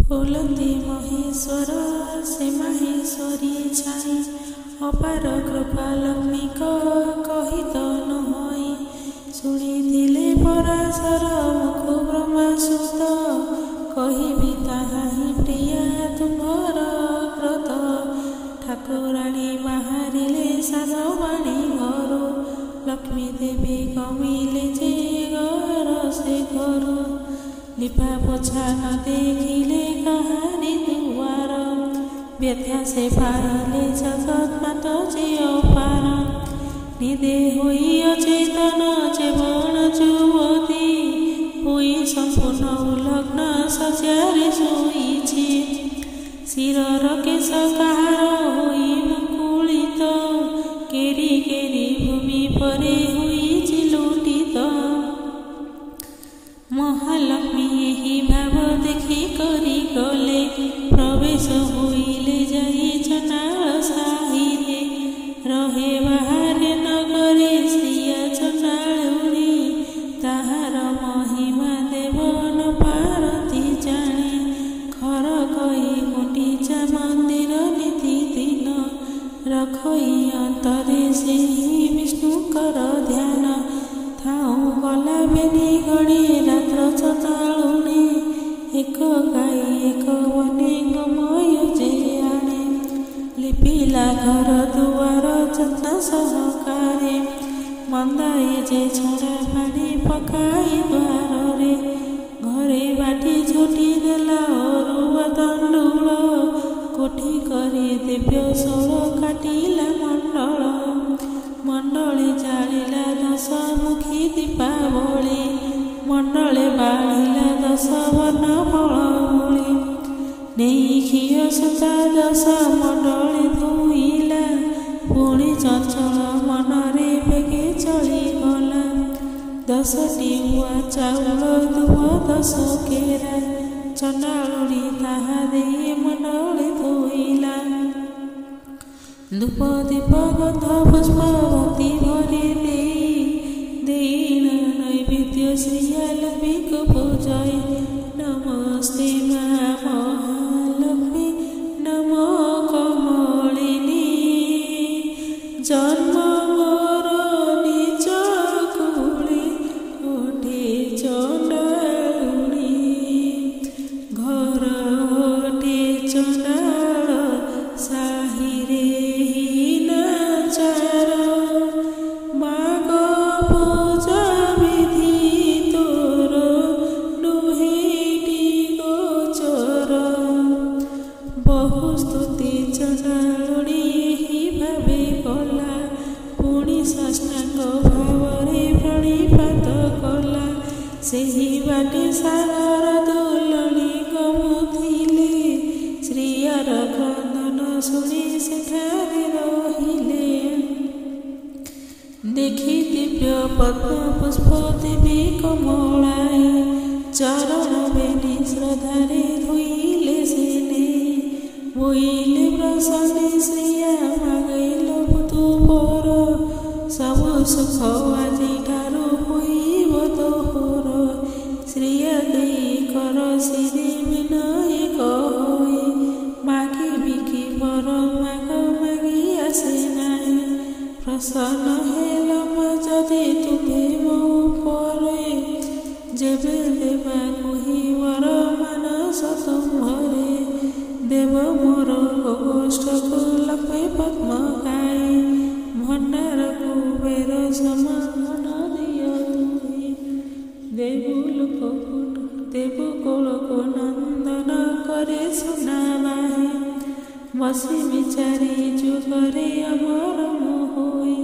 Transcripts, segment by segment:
बोलती महेश्वर से माहेश्वरी छाई अपार कृपा लक्ष्मी कही तो नहई शुणिथिले पराशर मुख ब्रह्मा सुत कहबी ताहा ही प्रिया तुमर व्रत ठाकुराणी बाहरिले साधवाणी घर लक्ष्मी देवी कमिले जे घर से घर लिपा पोछा न देखिले कहानी दुआर व्यथा से पाइले जगत मात जे अपार निदे होई अचेतन जेवण जुवती होई संपूर्ण उलग्न सज्जारे शोइछि शिरर केश काहार होई मुकुलित केरी केरी भूमि परे होइछि लुटित महालक्ष्मी यही भाव देखी करी गले प्रवेश होइले जाई चंडाल साहिरे रहे बाहरे नगरे श्रिया चंडालुणी ताहार महिमा देवन पारती जाने खर कई गुंडीचा मंदिर नीति दिन रखई अंतरे से विष्णुकर ध्यान थाऊ गला बेनी गड़ी रात्र चंडालुणी एक गाई एक बने गमय जे आणे लिपिला घर दुआर चंदा सहकारे मंदाए जे छड़ा पानी पकाई द्वारे घरे बाटी झोटी देला अरुआ तंडुल कोठी करे दिव्य सोल काटिला मंडल मंडले जालिला दश मुखी दीपावली मंडले बाढ़िला दश बन फलमूली नहीं घिय सुता दश मंडले धुईला पुणी चंचल मनरे बेगे चलीगला 10टी हुआ चाउल दुब 10 केरा चंडालुणी ताहा देई मंडले धुईला धूप दीप गंध पुष्प भक्ति भरे देई नैवेद्य श्रिया लक्ष्मी को पूजय नमस्ते माँ महालक्ष्मी नमो कमलिनी जन्म मोर निज कुले ओठे चंडालुणी घर ओठे चंडाल साहिरे बहुस्तुति चंडालुणी ही भावे कला पुणी साष्टांग भावरे प्रणिपात कला सेही बाटे सागर दुलणी गमुथिले श्रियर क्रंदन शुणी सेठारे रहिले देखी दिव्य पद्म पुष्प देवी कमलाए चरण बेनी श्रद्धारे धुइले सेने बोइले प्रसन्ने श्रिया मागैल पुतु पर सबु सुख आजि ठारु होइब तोहर श्रिया देई कर सिरे विनय कहि मागी बिकी पर माग मागी आसे नाही प्रसन्न हेल जदि तुमे मो परे जेबे देवा कहि वर मानस तुम्हरे देव मोर गोष्ठ को लपे पद्म गाई भंडार कुबेर समाधान दिय तुहि देव कोल को नंदन करे सुनाबाहे बसी विचारी जुगरे अमर मोहई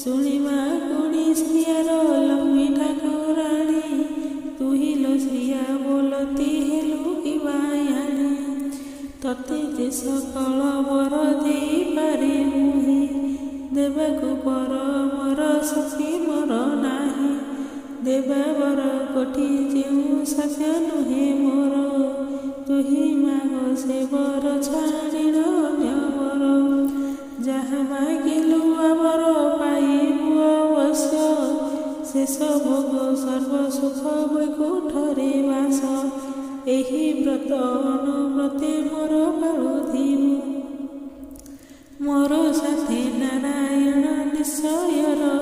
शुणिमा गुणी श्रियार लक्ष्मी ठाकुराणी तुहि लो श्रिया बोलती हेलु कि बायाणी तते जे सकल वर देई पारे मुहि देवाकु पर मोर सखी मोर नाही देवा वर कोठी जेउ साध्य नुहे मोर तुहि माग से वर छाड़िल अन्य वर जहाँ मागिलु आवर पाइबु अवश्य शेष भोग सर्व सुख वैकुंठरे वास ଏହି ବ୍ରତ ଅନୁବ୍ରତେ ମୋର ପାଳୁଥିବୁ। ମୋର ସାଥେ ନାରାୟଣ ନିଶ୍ଚୟ